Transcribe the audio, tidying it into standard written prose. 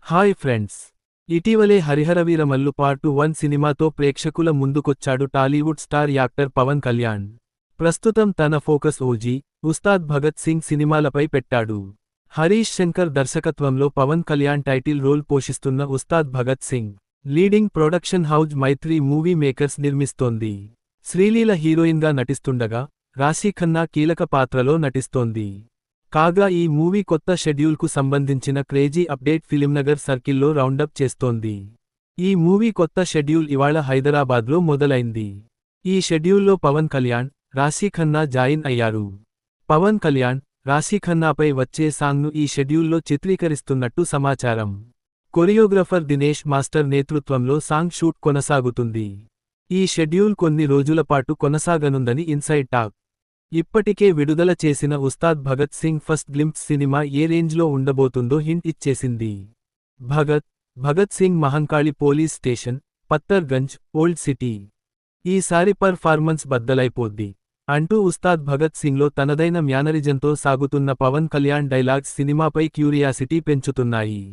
Hi friends, ఇటీవలే Harihara Veeramallu part 1 సినిమాతో ప్రేక్షకుల ముందుకొచ్చాడు Tollywood star actor Pawan Kalyan. ప్రస్తుతం తన ఫోకస్ ఓజీ, ఉస్తాద్ భగత్ సింగ్ సినిమాలపై పెట్టాడు. హరీష్ శంకర్ దర్శకత్వంలో పవన్ కళ్యాణ్ టైటిల్ రోల్ పోషిస్తున్న Ustaad Bhagat Singh leading production house Mythri movie makers నిర్మిస్తోంది. శ్రీలీల హీరోయిన్గా నటిస్తుండగా రాశీ ఖన్నా కీలక పాత్రలో నటిస్తోంది. కాగా ఈ మూవీ కొత్త షెడ్యూల్కు సంబంధించిన క్రేజీ అప్డేట్ ఫిలింనగర్ సర్కిల్లో రౌండప్ చేస్తోంది. ఈ మూవీ కొత్త షెడ్యూల్ ఇవాళ హైదరాబాద్లో మొదలైంది. ఈ షెడ్యూల్లో పవన్ కళ్యాణ్, రాశీ ఖన్నా జాయిన్ అయ్యారు. పవన్ కళ్యాణ్, రాశీ ఖన్నాపై వచ్చే సాంగ్ను ఈ షెడ్యూల్లో చిత్రీకరిస్తున్నట్టు సమాచారం. కొరియోగ్రఫర్ దినేష్ మాస్టర్ నేతృత్వంలో సాంగ్ షూట్ కొనసాగుతుంది. ఈ షెడ్యూల్ కొన్ని రోజులపాటు కొనసాగనుందని ఇన్సైడ్ టాక్. ఇప్పటికే విడుదల చేసిన ఉస్తాద్ భగత్ సింగ్ ఫస్ట్ గ్లింప్స్ సినిమా ఏ రేంజ్లో ఉండబోతుందో హింట్ ఇచ్చేసింది. Bhagat Singh Mahankali police station, Patthar Ganj, old city. ఈసారి పర్ఫార్మెన్స్ బద్దలైపోద్ది అంటూ ఉస్తాద్ భగత్ సింగ్లో తనదైన మ్యానరిజంతో సాగుతున్న పవన్ కళ్యాణ్ డైలాగ్స్ సినిమాపై క్యూరియాసిటీ పెంచుతున్నాయి.